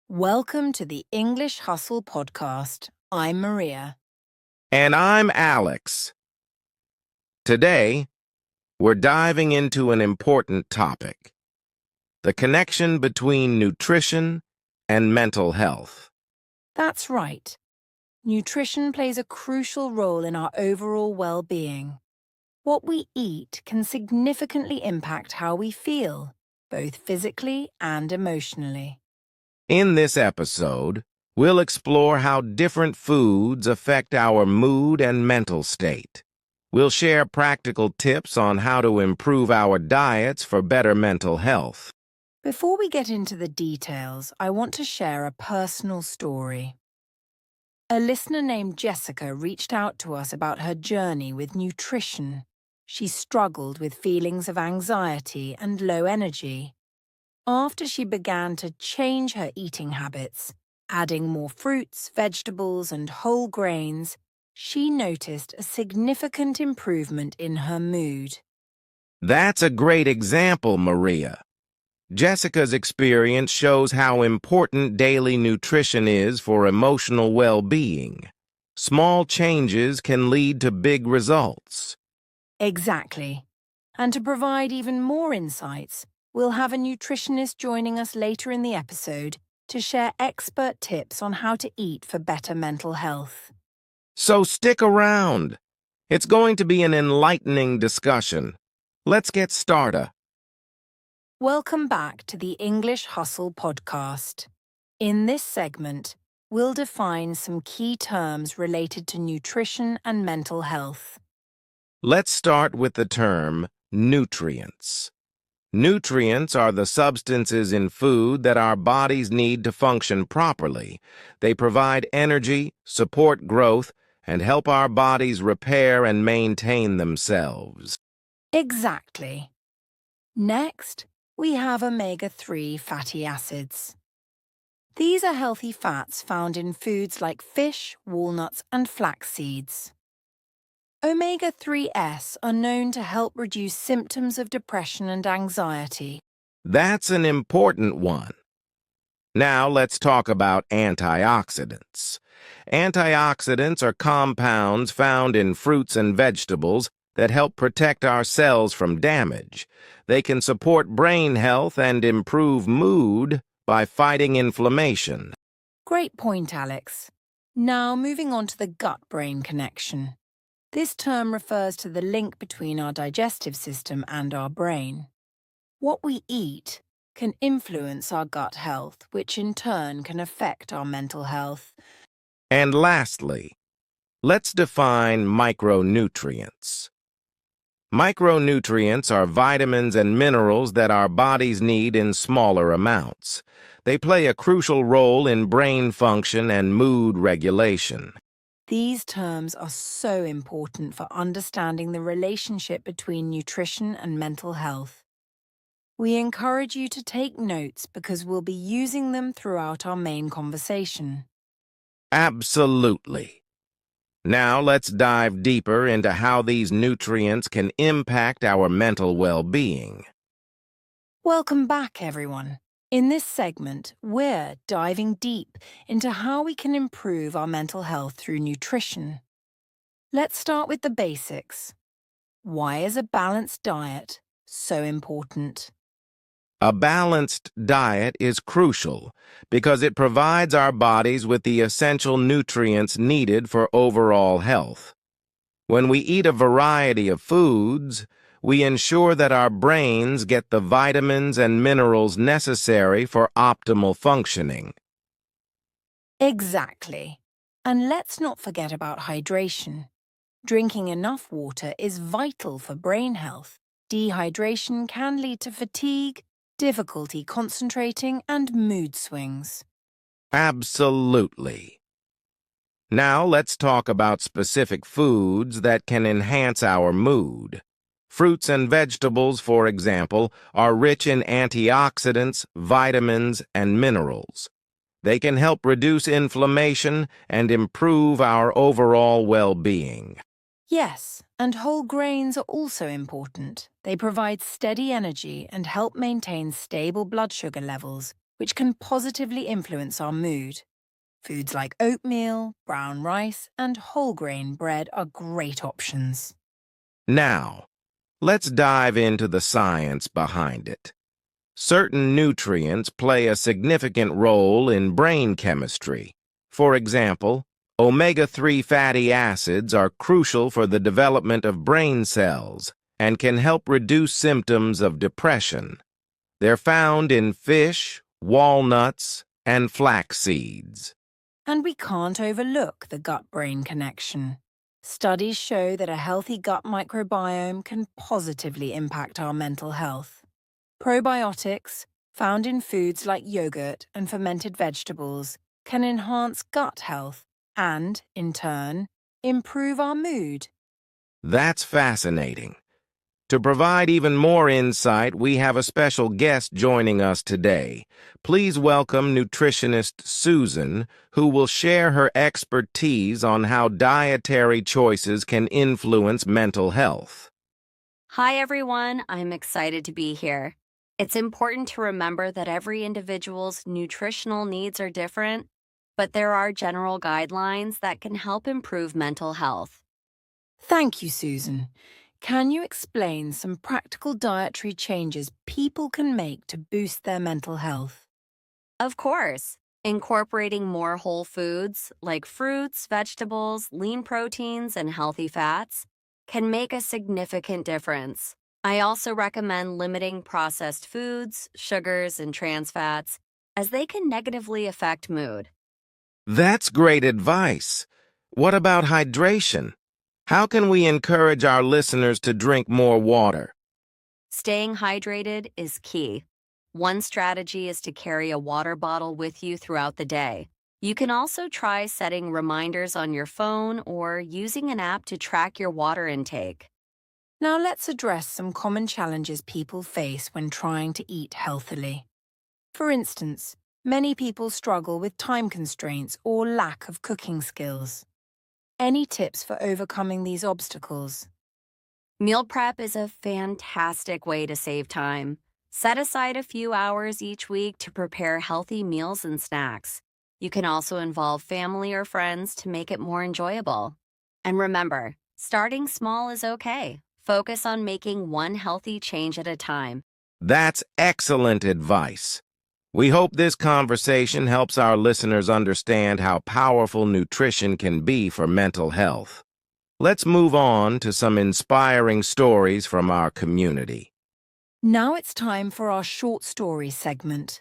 Welcome to the English Hustle podcast. I'm Maria. And I'm Alex. Today, we're diving into an important topic: the connection between nutrition and mental health. That's right. Nutrition plays a crucial role in our overall well-being. What we eat can significantly impact how we feel, both physically and emotionally. In this episode, we'll explore how different foods affect our mood and mental state. We'll share practical tips on how to improve our diets for better mental health. Before we get into the details, I want to share a personal story. A listener named Jessica reached out to us about her journey with nutrition. She struggled with feelings of anxiety and low energy. After she began to change her eating habits, adding more fruits, vegetables, and whole grains, she noticed a significant improvement in her mood. That's a great example, Maria. Jessica's experience shows how important daily nutrition is for emotional well-being. Small changes can lead to big results. Exactly. And to provide even more insights, we'll have a nutritionist joining us later in the episode to share expert tips on how to eat for better mental health. So stick around. It's going to be an enlightening discussion. Let's get started. Welcome back to the English Hustle podcast. In this segment, we'll define some key terms related to nutrition and mental health. Let's start with the term nutrients. Nutrients are the substances in food that our bodies need to function properly. They provide energy, support growth, and help our bodies repair and maintain themselves. Exactly. Next, we have omega-3 fatty acids. These are healthy fats found in foods like fish, walnuts, and flax seeds. Omega-3s are known to help reduce symptoms of depression and anxiety. That's an important one. Now let's talk about antioxidants. Antioxidants are compounds found in fruits and vegetables that help protect our cells from damage. They can support brain health and improve mood by fighting inflammation. Great point, Alex. Now moving on to the gut-brain connection. This term refers to the link between our digestive system and our brain. What we eat can influence our gut health, which in turn can affect our mental health. And lastly, let's define micronutrients. Micronutrients are vitamins and minerals that our bodies need in smaller amounts. They play a crucial role in brain function and mood regulation. These terms are so important for understanding the relationship between nutrition and mental health. We encourage you to take notes because we'll be using them throughout our main conversation. Absolutely. Now let's dive deeper into how these nutrients can impact our mental well-being. Welcome back, everyone. In this segment, we're diving deep into how we can improve our mental health through nutrition. Let's start with the basics. Why is a balanced diet so important? A balanced diet is crucial because it provides our bodies with the essential nutrients needed for overall health. When we eat a variety of foods, we ensure that our brains get the vitamins and minerals necessary for optimal functioning. Exactly. And let's not forget about hydration. Drinking enough water is vital for brain health. Dehydration can lead to fatigue, difficulty concentrating, and mood swings. Absolutely. Now let's talk about specific foods that can enhance our mood. Fruits and vegetables, for example, are rich in antioxidants, vitamins, and minerals. They can help reduce inflammation and improve our overall well-being. Yes, and whole grains are also important. They provide steady energy and help maintain stable blood sugar levels, which can positively influence our mood. Foods like oatmeal, brown rice, and whole grain bread are great options. Now, let's dive into the science behind it. Certain nutrients play a significant role in brain chemistry. For example, omega-3 fatty acids are crucial for the development of brain cells and can help reduce symptoms of depression. They're found in fish, walnuts, and flax seeds. And we can't overlook the gut-brain connection. Studies show that a healthy gut microbiome can positively impact our mental health. Probiotics, found in foods like yogurt and fermented vegetables, can enhance gut health and, in turn, improve our mood. That's fascinating. To provide even more insight, we have a special guest joining us today. Please welcome nutritionist Susan, who will share her expertise on how dietary choices can influence mental health. Hi, everyone. I'm excited to be here. It's important to remember that every individual's nutritional needs are different, but there are general guidelines that can help improve mental health. Thank you, Susan. Can you explain some practical dietary changes people can make to boost their mental health? Of course, incorporating more whole foods like fruits, vegetables, lean proteins, and healthy fats can make a significant difference. I also recommend limiting processed foods, sugars, and trans fats, as they can negatively affect mood. That's great advice. What about hydration? How can we encourage our listeners to drink more water? Staying hydrated is key. One strategy is to carry a water bottle with you throughout the day. You can also try setting reminders on your phone or using an app to track your water intake. Now let's address some common challenges people face when trying to eat healthily. For instance, many people struggle with time constraints or lack of cooking skills. Any tips for overcoming these obstacles? Meal prep is a fantastic way to save time. Set aside a few hours each week to prepare healthy meals and snacks. You can also involve family or friends to make it more enjoyable. And remember, starting small is okay. Focus on making one healthy change at a time. That's excellent advice. We hope this conversation helps our listeners understand how powerful nutrition can be for mental health. Let's move on to some inspiring stories from our community. Now it's time for our short story segment.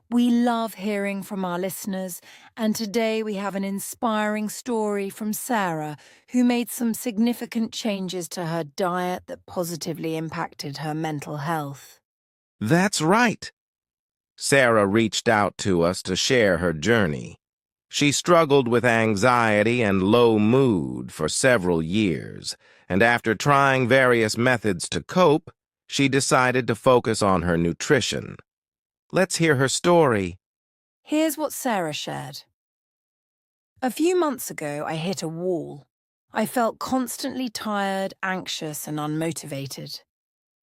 We love hearing from our listeners, and today we have an inspiring story from Sarah, who made some significant changes to her diet that positively impacted her mental health. That's right. Sarah reached out to us to share her journey. She struggled with anxiety and low mood for several years, and after trying various methods to cope, she decided to focus on her nutrition. Let's hear her story. Here's what Sarah shared. A few months ago, I hit a wall. I felt constantly tired, anxious, and unmotivated.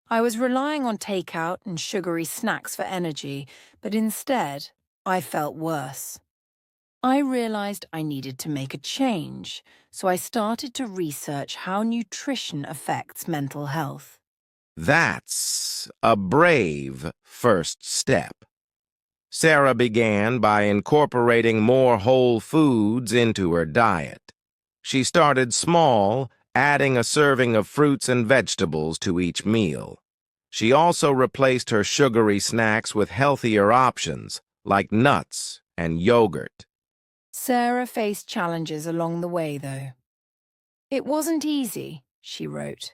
I was relying on takeout and sugary snacks for energy, but instead, I felt worse. I realized I needed to make a change, so I started to research how nutrition affects mental health. That's a brave first step. Sarah began by incorporating more whole foods into her diet. She started small, adding a serving of fruits and vegetables to each meal. She also replaced her sugary snacks with healthier options, like nuts and yogurt. Sarah faced challenges along the way, though. It wasn't easy, she wrote.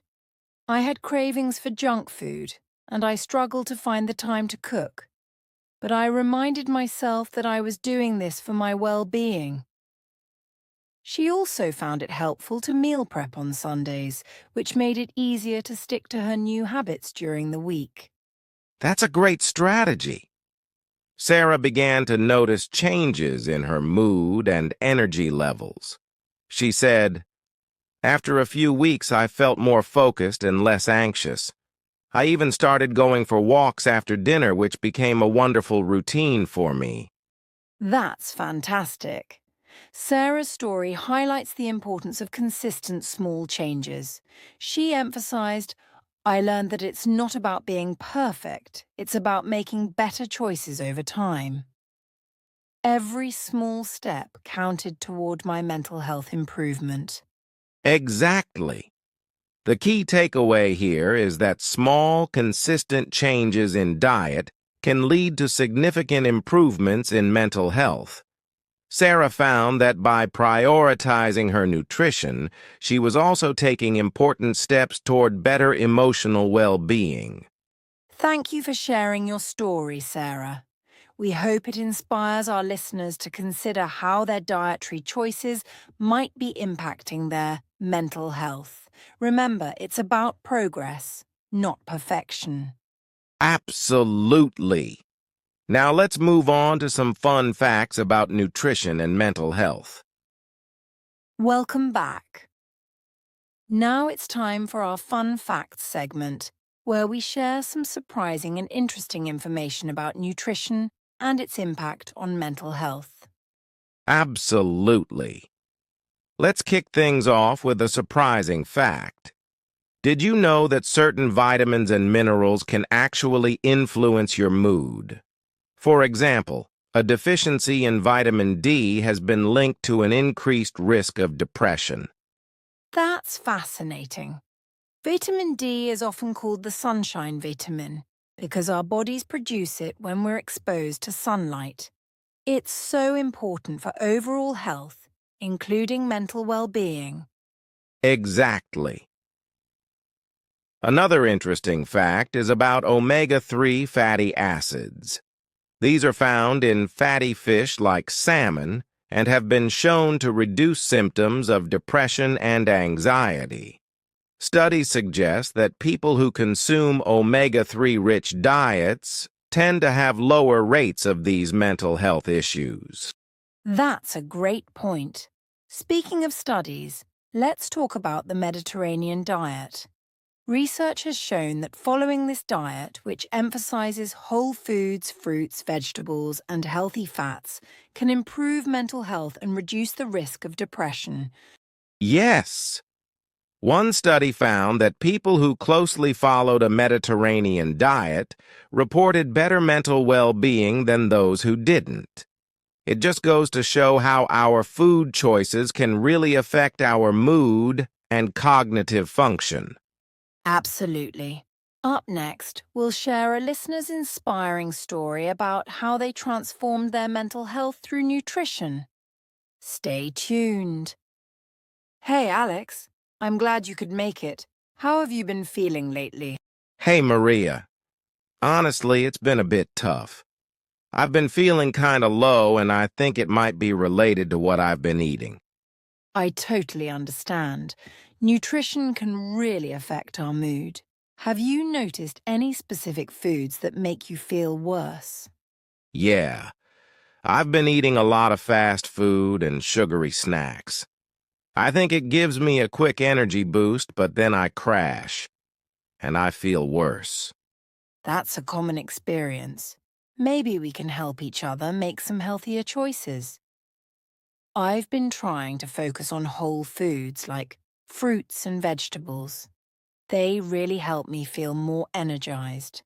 I had cravings for junk food, and I struggled to find the time to cook. But I reminded myself that I was doing this for my well-being. She also found it helpful to meal prep on Sundays, which made it easier to stick to her new habits during the week. That's a great strategy. Sarah began to notice changes in her mood and energy levels. She said, "After a few weeks, I felt more focused and less anxious. I even started going for walks after dinner, which became a wonderful routine for me. That's fantastic. Sarah's story highlights the importance of consistent small changes. She emphasized, I learned that it's not about being perfect, it's about making better choices over time. Every small step counted toward my mental health improvement. Exactly. The key takeaway here is that small, consistent changes in diet can lead to significant improvements in mental health. Sarah found that by prioritizing her nutrition, she was also taking important steps toward better emotional well-being. Thank you for sharing your story, Sarah. We hope it inspires our listeners to consider how their dietary choices might be impacting their mental health. Remember, it's about progress, not perfection. Absolutely. Now let's move on to some fun facts about nutrition and mental health. Welcome back. Now it's time for our Fun Facts segment, where we share some surprising and interesting information about nutrition and its impact on mental health. Absolutely. Let's kick things off with a surprising fact. Did you know that certain vitamins and minerals can actually influence your mood? For example, a deficiency in vitamin D has been linked to an increased risk of depression. That's fascinating. Vitamin D is often called the sunshine vitamin because our bodies produce it when we're exposed to sunlight. It's so important for overall health, including mental well-being. Exactly. Another interesting fact is about omega-3 fatty acids. These are found in fatty fish like salmon and have been shown to reduce symptoms of depression and anxiety. Studies suggest that people who consume omega-3 rich diets tend to have lower rates of these mental health issues. That's a great point. Speaking of studies, let's talk about the Mediterranean diet. Research has shown that following this diet, which emphasizes whole foods, fruits, vegetables, and healthy fats, can improve mental health and reduce the risk of depression. Yes. One study found that people who closely followed a Mediterranean diet reported better mental well-being than those who didn't. It just goes to show how our food choices can really affect our mood and cognitive function. Absolutely. Up next, we'll share a listener's inspiring story about how they transformed their mental health through nutrition. Stay tuned. Hey, Alex. I'm glad you could make it. How have you been feeling lately? Hey, Maria. Honestly, it's been a bit tough. I've been feeling kind of low, and I think it might be related to what I've been eating. I totally understand. Nutrition can really affect our mood. Have you noticed any specific foods that make you feel worse? Yeah, I've been eating a lot of fast food and sugary snacks. I think it gives me a quick energy boost, but then I crash, and I feel worse. That's a common experience. Maybe we can help each other make some healthier choices. I've been trying to focus on whole foods like fruits and vegetables. They really help me feel more energized.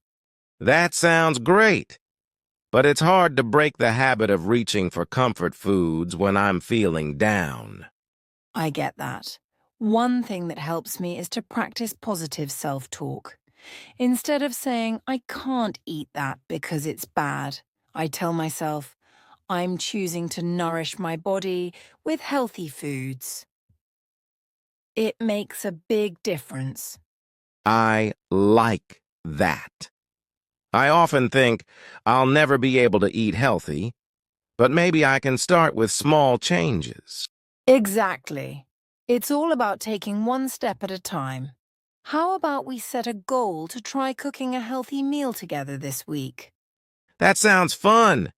That sounds great, but it's hard to break the habit of reaching for comfort foods when I'm feeling down. I get that. One thing that helps me is to practice positive self-talk. Instead of saying, I can't eat that because it's bad, I tell myself, I'm choosing to nourish my body with healthy foods. It makes a big difference. I like that. I often think I'll never be able to eat healthy, but maybe I can start with small changes. Exactly. It's all about taking one step at a time. How about we set a goal to try cooking a healthy meal together this week? That sounds fun.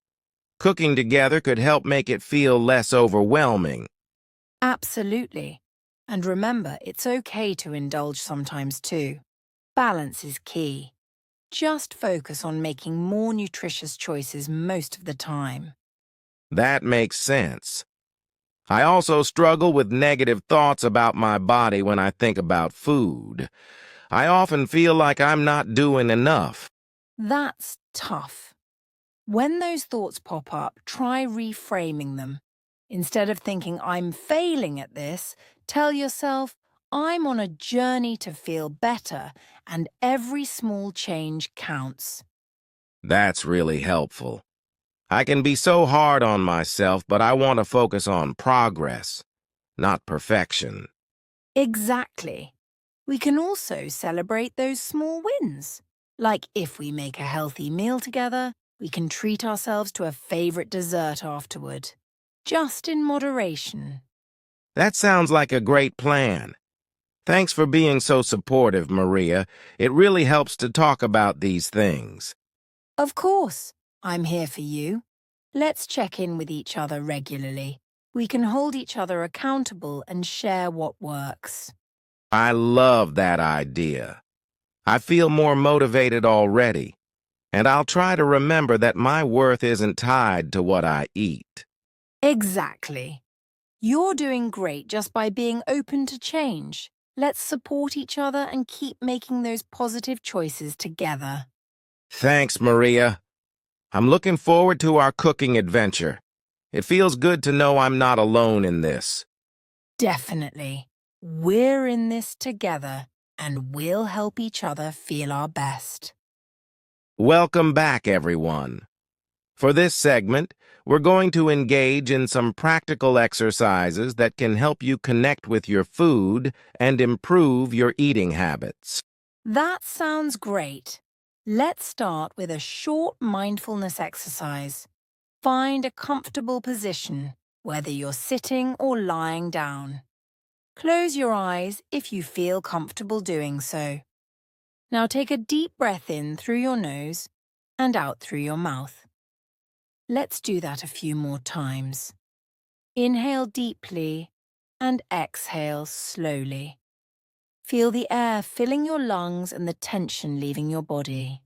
Cooking together could help make it feel less overwhelming. Absolutely. And remember, it's okay to indulge sometimes too. Balance is key. Just focus on making more nutritious choices most of the time. That makes sense. I also struggle with negative thoughts about my body when I think about food. I often feel like I'm not doing enough. That's tough. When those thoughts pop up, try reframing them. Instead of thinking, I'm failing at this, tell yourself, I'm on a journey to feel better, and every small change counts. That's really helpful. I can be so hard on myself, but I want to focus on progress, not perfection. Exactly. We can also celebrate those small wins. Like if we make a healthy meal together, we can treat ourselves to a favorite dessert afterward. Just in moderation. That sounds like a great plan. Thanks for being so supportive, Maria. It really helps to talk about these things. Of course, I'm here for you. Let's check in with each other regularly. We can hold each other accountable and share what works. I love that idea. I feel more motivated already, and I'll try to remember that my worth isn't tied to what I eat. Exactly. You're doing great just by being open to change. Let's support each other and keep making those positive choices together. Thanks, Maria. I'm looking forward to our cooking adventure. It feels good to know I'm not alone in this. Definitely. We're in this together, and we'll help each other feel our best. Welcome back, everyone. For this segment, we're going to engage in some practical exercises that can help you connect with your food and improve your eating habits. That sounds great. Let's start with a short mindfulness exercise. Find a comfortable position, whether you're sitting or lying down. Close your eyes if you feel comfortable doing so. Now take a deep breath in through your nose and out through your mouth. Let's do that a few more times. Inhale deeply and exhale slowly. Feel the air filling your lungs and the tension leaving your body.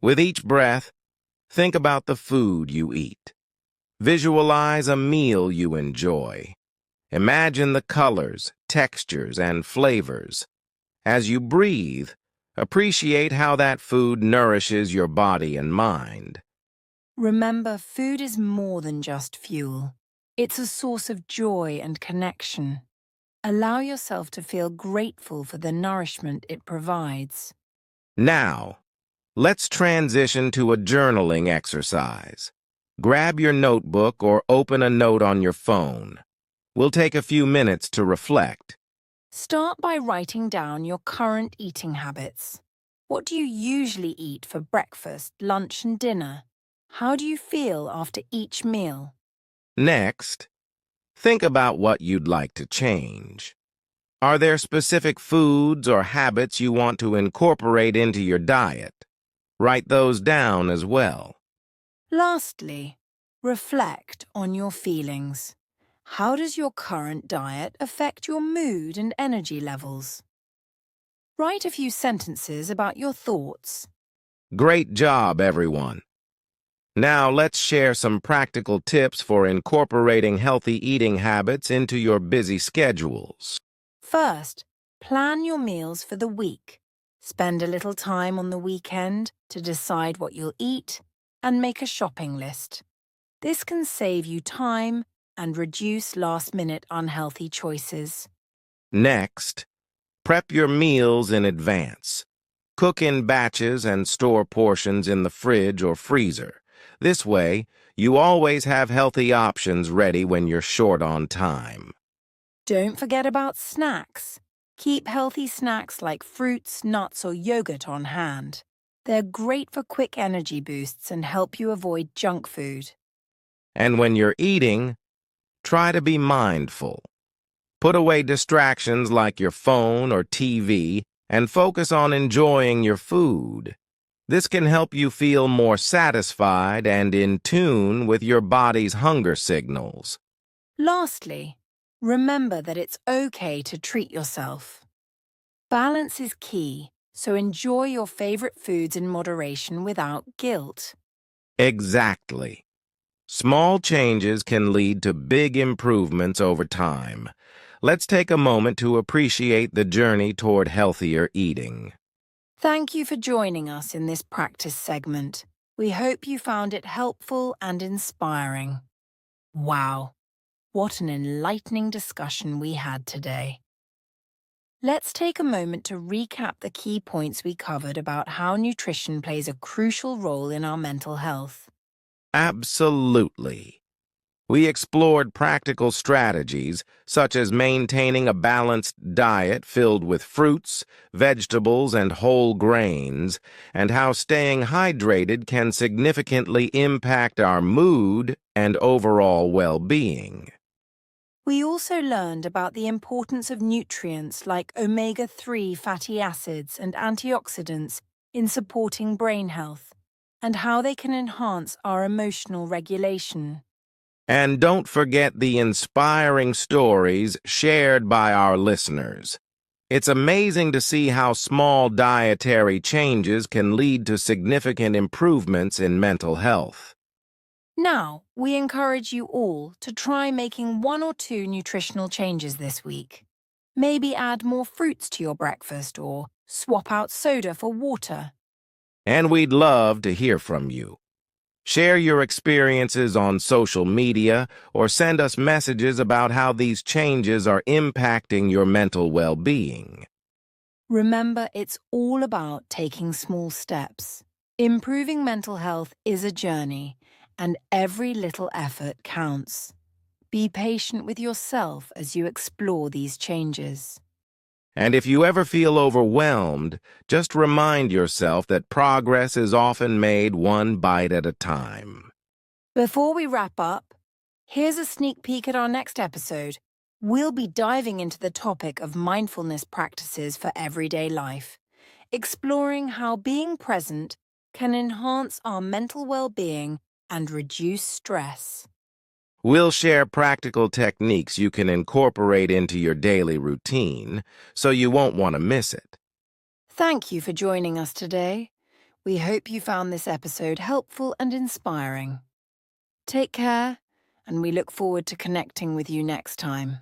With each breath, think about the food you eat. Visualize a meal you enjoy. Imagine the colors, textures, and flavors. As you breathe, appreciate how that food nourishes your body and mind. Remember, food is more than just fuel. It's a source of joy and connection. Allow yourself to feel grateful for the nourishment it provides. Now, let's transition to a journaling exercise. Grab your notebook or open a note on your phone. We'll take a few minutes to reflect. Start by writing down your current eating habits. What do you usually eat for breakfast, lunch, and dinner? How do you feel after each meal? Next, think about what you'd like to change. Are there specific foods or habits you want to incorporate into your diet? Write those down as well. Lastly, reflect on your feelings. How does your current diet affect your mood and energy levels? Write a few sentences about your thoughts. Great job, everyone. Now let's share some practical tips for incorporating healthy eating habits into your busy schedules. First, plan your meals for the week. Spend a little time on the weekend to decide what you'll eat and make a shopping list. This can save you time and reduce last-minute unhealthy choices. Next, prep your meals in advance. Cook in batches and store portions in the fridge or freezer. This way, you always have healthy options ready when you're short on time. Don't forget about snacks. Keep healthy snacks like fruits, nuts, or yogurt on hand. They're great for quick energy boosts and help you avoid junk food. And when you're eating, try to be mindful. Put away distractions like your phone or TV and focus on enjoying your food. This can help you feel more satisfied and in tune with your body's hunger signals. Lastly, remember that it's okay to treat yourself. Balance is key, so enjoy your favorite foods in moderation without guilt. Exactly. Small changes can lead to big improvements over time. Let's take a moment to appreciate the journey toward healthier eating. Thank you for joining us in this practice segment. We hope you found it helpful and inspiring. Wow, what an enlightening discussion we had today. Let's take a moment to recap the key points we covered about how nutrition plays a crucial role in our mental health. Absolutely. We explored practical strategies such as maintaining a balanced diet filled with fruits, vegetables, and whole grains, and how staying hydrated can significantly impact our mood and overall well-being. We also learned about the importance of nutrients like omega-3 fatty acids and antioxidants in supporting brain health, and how they can enhance our emotional regulation. And don't forget the inspiring stories shared by our listeners. It's amazing to see how small dietary changes can lead to significant improvements in mental health. Now, we encourage you all to try making 1 or 2 nutritional changes this week. Maybe add more fruits to your breakfast or swap out soda for water. And we'd love to hear from you. Share your experiences on social media or send us messages about how these changes are impacting your mental well-being. Remember, it's all about taking small steps. Improving mental health is a journey, and every little effort counts. Be patient with yourself as you explore these changes. And if you ever feel overwhelmed, just remind yourself that progress is often made one bite at a time. Before we wrap up, here's a sneak peek at our next episode. We'll be diving into the topic of mindfulness practices for everyday life, exploring how being present can enhance our mental well-being and reduce stress. We'll share practical techniques you can incorporate into your daily routine, so you won't want to miss it. Thank you for joining us today. We hope you found this episode helpful and inspiring. Take care, and we look forward to connecting with you next time.